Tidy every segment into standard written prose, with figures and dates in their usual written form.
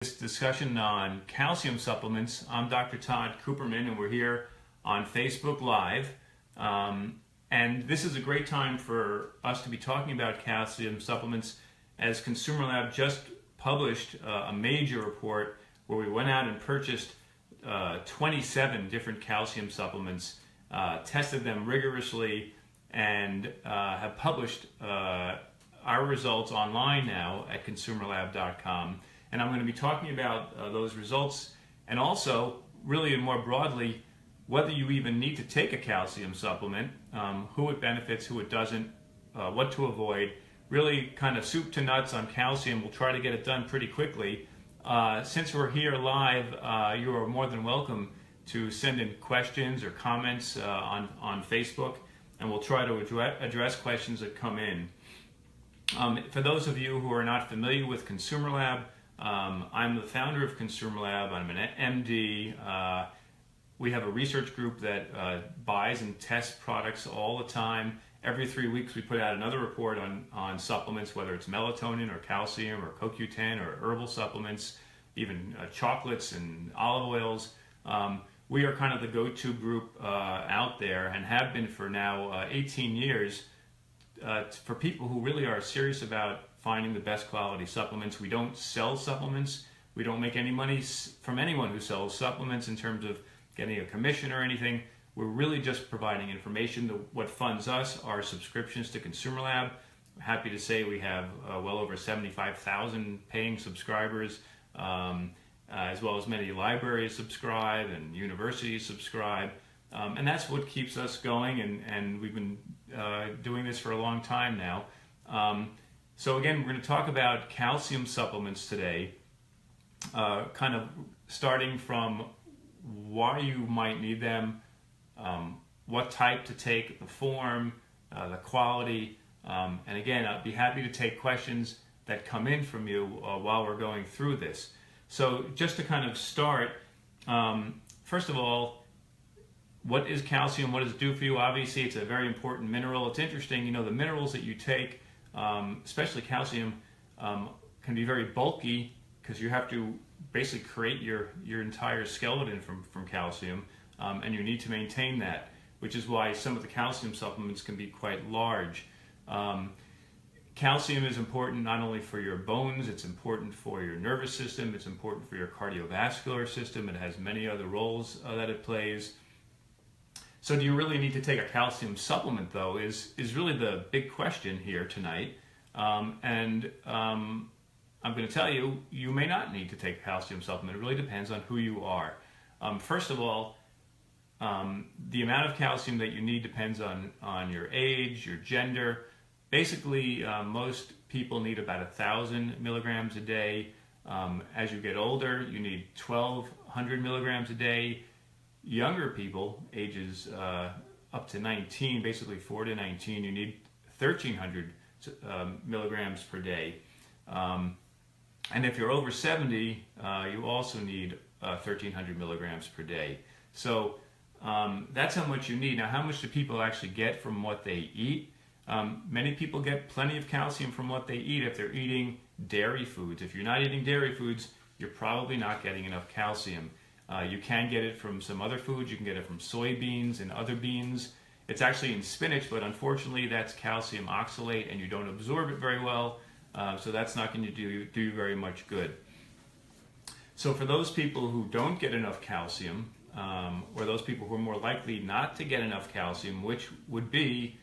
This discussion on calcium supplements. I'm Dr. Todd Cooperman, and we're here on Facebook Live. And this is a great time for us to be talking about calcium supplements, as Consumer Lab just published a major report where we went out and purchased 27 different calcium supplements, tested them rigorously, and have published our results online now at consumerlab.com. And I'm going to be talking about those results, and also, really more broadly, whether you even need to take a calcium supplement, who it benefits, who it doesn't, what to avoid. Really kind of soup to nuts on calcium. We'll try to get it done pretty quickly. Since we're here live, you are more than welcome to send in questions or comments on Facebook, and we'll try to address questions that come in. For those of you who are not familiar with Consumer Lab, I'm the founder of Consumer Lab. I'm an MD. We have a research group that buys and tests products all the time. Every 3 weeks we put out another report on supplements, whether it's melatonin or calcium or CoQ10 or herbal supplements, even chocolates and olive oils. We are kind of the go-to group out there, and have been for now 18 years, for people who really are serious about finding the best quality supplements. We don't sell supplements. We don't make any money from anyone who sells supplements in terms of getting a commission or anything. We're really just providing information. What funds us are subscriptions to Consumer Lab. I'm happy to say we have well over 75,000 paying subscribers, as well as many libraries subscribe and universities subscribe. And that's what keeps us going, and we've been doing this for a long time now. So again, we're going to talk about calcium supplements today, kind of starting from why you might need them, what type to take, the form, the quality, and again, I'd be happy to take questions that come in from you while we're going through this. So just to kind of start, first of all, what is calcium? What does it do for you? Obviously, it's a very important mineral. It's interesting, you know, the minerals that you take, especially calcium, can be very bulky because you have to basically create your entire skeleton from calcium, and you need to maintain that, which is why some of the calcium supplements can be quite large. Calcium is important not only for your bones, it's important for your nervous system, it's important for your cardiovascular system. It has many other roles that it plays. So do you really need to take a calcium supplement, though, is really the big question here tonight. And I'm going to tell you, you may not need to take a calcium supplement. It really depends on who you are. First of all, the amount of calcium that you need depends on your age, your gender. Basically, most people need about 1,000 milligrams a day. As you get older, you need 1,200 milligrams a day. Younger people, ages up to 19, basically 4 to 19, you need 1,300 milligrams per day. And if you're over 70, you also need 1,300 milligrams per day. So that's how much you need. Now, how much do people actually get from what they eat? Many people get plenty of calcium from what they eat if they're eating dairy foods. If you're not eating dairy foods, you're probably not getting enough calcium. You can get it from some other foods. You can get it from soybeans and other beans. It's actually in spinach, but unfortunately that's calcium oxalate and you don't absorb it very well, so that's not going to do you very much good. So for those people who don't get enough calcium, or those people who are more likely not to get enough calcium, which would be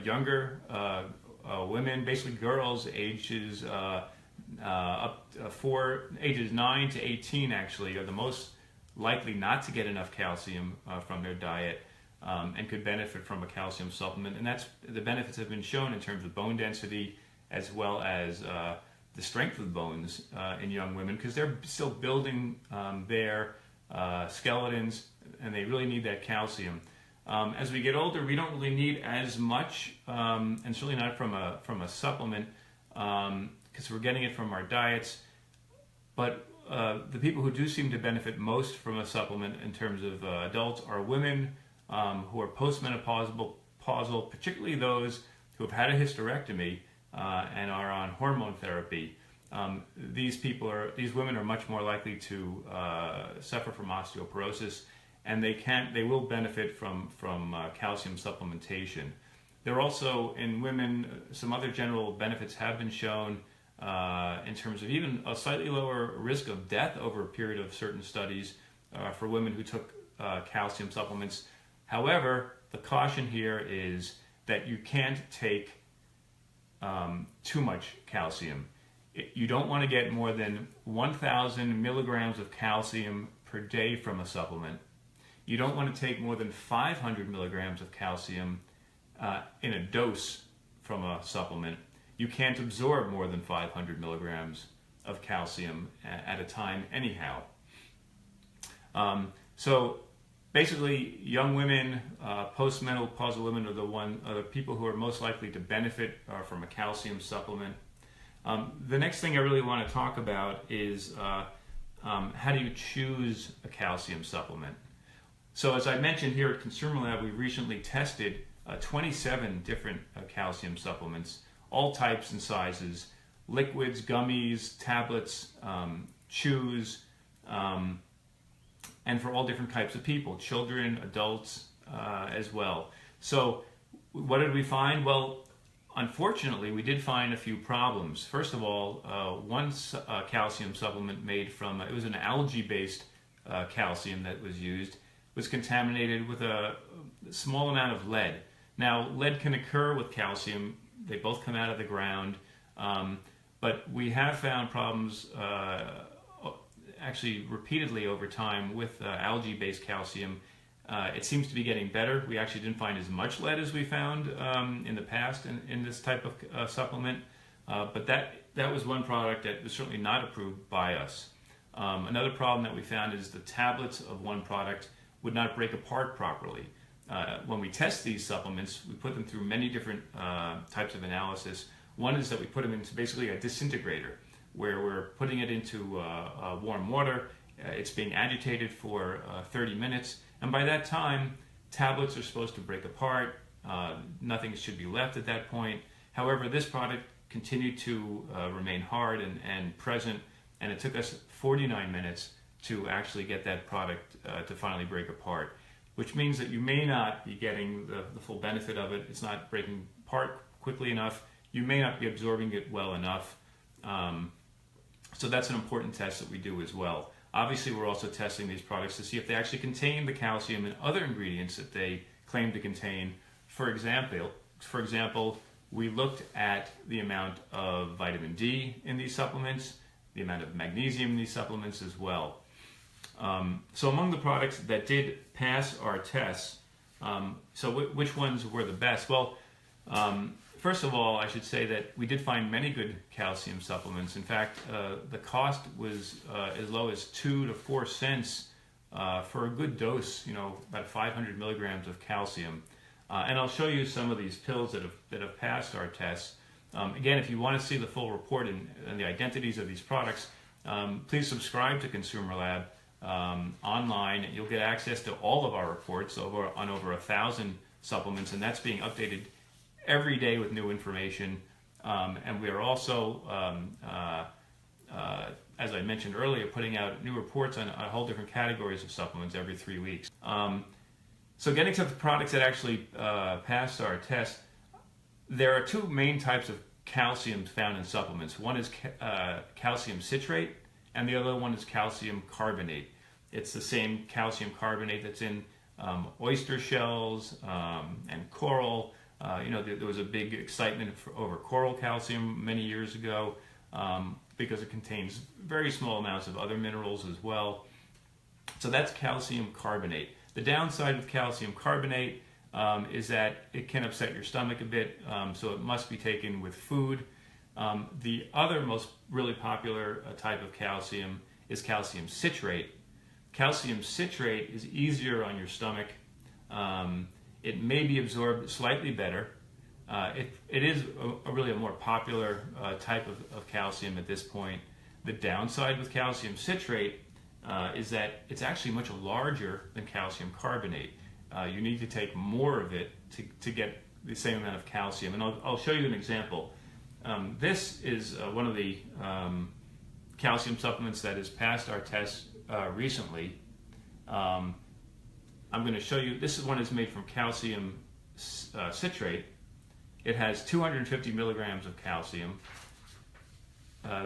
younger women, basically girls ages ages 9 to 18 actually are the most likely not to get enough calcium from their diet, and could benefit from a calcium supplement. And the benefits have been shown in terms of bone density as well as the strength of the bones in young women, because they're still building their skeletons, and they really need that calcium. As we get older, we don't really need as much, and it's really not from a supplement, because we're getting it from our diets. But the people who do seem to benefit most from a supplement in terms of adults are women who are postmenopausal, particularly those who have had a hysterectomy and are on hormone therapy. these women are much more likely to suffer from osteoporosis, and they will benefit from calcium supplementation. There are also, in women, some other general benefits have been shown in terms of even a slightly lower risk of death over a period of certain studies for women who took calcium supplements. However, the caution here is that you can't take too much calcium. You don't want to get more than 1,000 milligrams of calcium per day from a supplement. You don't want to take more than 500 milligrams of calcium in a dose from a supplement. You can't absorb more than 500 milligrams of calcium at a time anyhow. So basically, young women, postmenopausal women are the people who are most likely to benefit from a calcium supplement. The next thing I really want to talk about is how do you choose a calcium supplement? So as I mentioned, here at Consumer Lab, we recently tested 27 different calcium supplements, all types and sizes, liquids, gummies, tablets, chews, and for all different types of people, children, adults as well. So what did we find? Well, unfortunately, we did find a few problems. First of all, one calcium supplement made from, it was an algae-based calcium that was used, was contaminated with a small amount of lead. Now, lead can occur with calcium. They both come out of the ground. But we have found problems actually repeatedly over time with algae-based calcium. It seems to be getting better. We actually didn't find as much lead as we found in the past in this type of supplement. But that was one product that was certainly not approved by us. Another problem that we found is the tablets of one product would not break apart properly. When we test these supplements, we put them through many different types of analysis. One is that we put them into basically a disintegrator, where we're putting it into warm water. It's being agitated for 30 minutes, and by that time, tablets are supposed to break apart. Nothing should be left at that point. However, this product continued to remain hard and present, and it took us 49 minutes to actually get that product to finally break apart, which means that you may not be getting the full benefit of it. It's not breaking apart quickly enough. You may not be absorbing it well enough. So that's an important test that we do as well. Obviously, we're also testing these products to see if they actually contain the calcium and other ingredients that they claim to contain. For example, we looked at the amount of vitamin D in these supplements, the amount of magnesium in these supplements as well. So among the products that did pass our tests, so which ones were the best? Well, first of all, I should say that we did find many good calcium supplements. In fact, the cost was as low as 2 to 4 cents for a good dose, about 500 milligrams of calcium. And I'll show you some of these pills that have passed our tests. Again, if you want to see the full report and the identities of these products, please subscribe to Consumer Lab online. You'll get access to all of our reports on over 1,000 supplements, and that's being updated every day with new information. And we are also, as I mentioned earlier, putting out new reports on a whole different categories of supplements every 3 weeks. So getting to the products that actually passed our test, there are two main types of calcium found in supplements. One is calcium citrate, and the other one is calcium carbonate. It's the same calcium carbonate that's in oyster shells and coral. There was a big excitement over coral calcium many years ago because it contains very small amounts of other minerals as well. So that's calcium carbonate. The downside with calcium carbonate is that it can upset your stomach a bit, so it must be taken with food. The other most really popular type of calcium is calcium citrate. Calcium citrate is easier on your stomach. It may be absorbed slightly better. It is really a more popular type of calcium at this point. The downside with calcium citrate is that it's actually much larger than calcium carbonate. You need to take more of it to get the same amount of calcium. And I'll show you an example. This is one of the calcium supplements that has passed our test recently. I'm going to show you, this one is made from calcium citrate. It has 250 milligrams of calcium.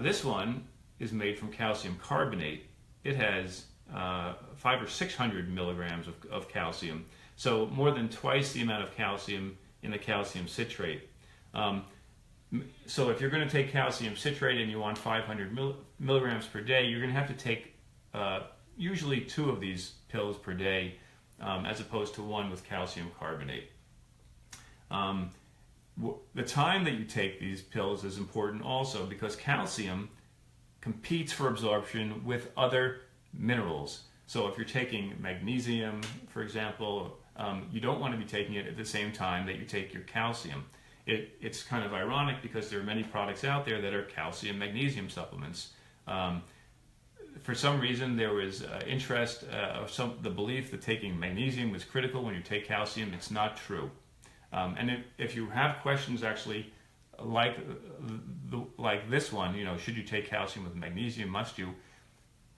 This one is made from calcium carbonate. It has 500 or 600 milligrams of calcium. So more than twice the amount of calcium in the calcium citrate. So if you're going to take calcium citrate and you want 500 milligrams per day, you're going to have to take usually 2 of these pills per day, as opposed to 1 with calcium carbonate. The time that you take these pills is important also, because calcium competes for absorption with other minerals. So if you're taking magnesium, for example, you don't want to be taking it at the same time that you take your calcium. It's kind of ironic because there are many products out there that are calcium magnesium supplements. For some reason there was interest, the belief that taking magnesium was critical when you take calcium. It's not true. And if you have questions actually like this one, should you take calcium with magnesium, must you?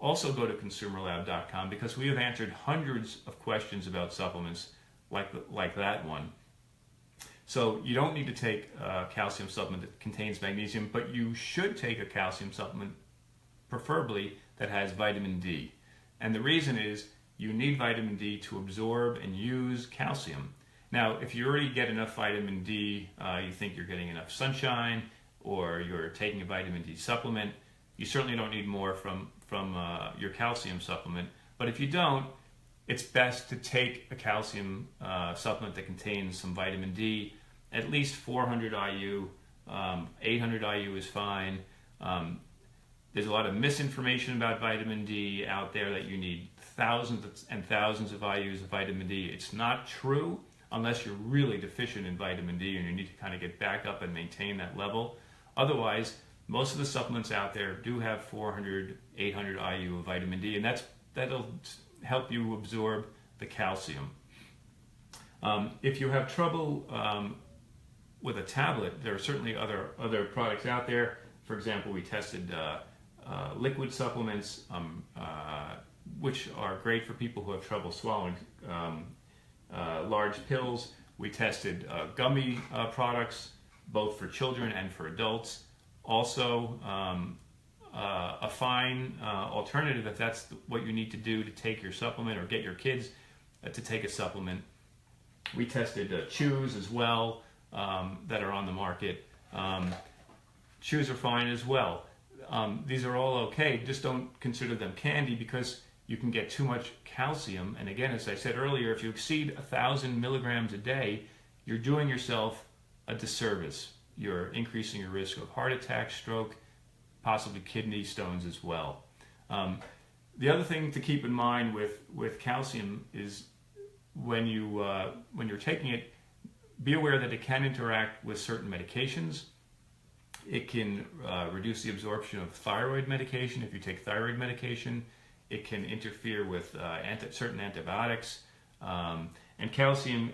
Also go to consumerlab.com, because we have answered hundreds of questions about supplements like that one. So you don't need to take a calcium supplement that contains magnesium, but you should take a calcium supplement, preferably that has vitamin D. And the reason is you need vitamin D to absorb and use calcium. Now, if you already get enough vitamin D, you think you're getting enough sunshine, or you're taking a vitamin D supplement, you certainly don't need more from your calcium supplement. But if you don't, it's best to take a calcium supplement that contains some vitamin D, at least 400 IU, 800 IU is fine. There's a lot of misinformation about vitamin D out there, that you need thousands and thousands of IUs of vitamin D. It's not true unless you're really deficient in vitamin D and you need to kind of get back up and maintain that level. Otherwise, most of the supplements out there do have 400, 800 IU of vitamin D, and that'll help you absorb the calcium. If you have trouble with a tablet, there are certainly other products out there. For example, we tested liquid supplements, which are great for people who have trouble swallowing large pills. We tested gummy products, both for children and for adults. Also, a fine alternative, if that's what you need to do to take your supplement, or get your kids to take a supplement. We tested chews as well, that are on the market. Chews are fine as well. These are all okay, just don't consider them candy, because you can get too much calcium. And again, as I said earlier, if you exceed 1,000 milligrams a day, you're doing yourself a disservice. You're increasing your risk of heart attack, stroke, possibly kidney stones as well. The other thing to keep in mind with calcium is when you're taking it, be aware that it can interact with certain medications. It can reduce the absorption of thyroid medication. If you take thyroid medication, it can interfere with certain antibiotics. And calcium,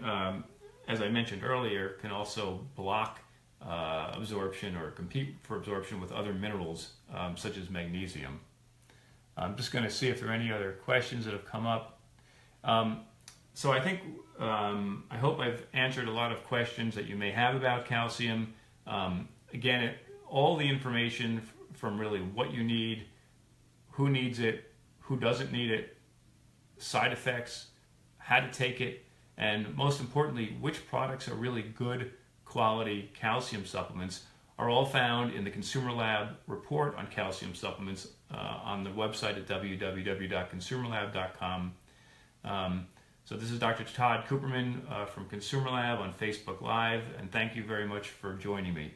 as I mentioned earlier, can also block absorption, or compete for absorption with other minerals, such as magnesium. I'm just going to see if there are any other questions that have come up. So I think, I hope I've answered a lot of questions that you may have about calcium. Again, all the information from really what you need, who needs it, who doesn't need it, side effects, how to take it, and most importantly, which products are really good quality calcium supplements, are all found in the Consumer Lab report on calcium supplements on the website at www.consumerlab.com. So this is Dr. Todd Cooperman from Consumer Lab on Facebook Live, and thank you very much for joining me.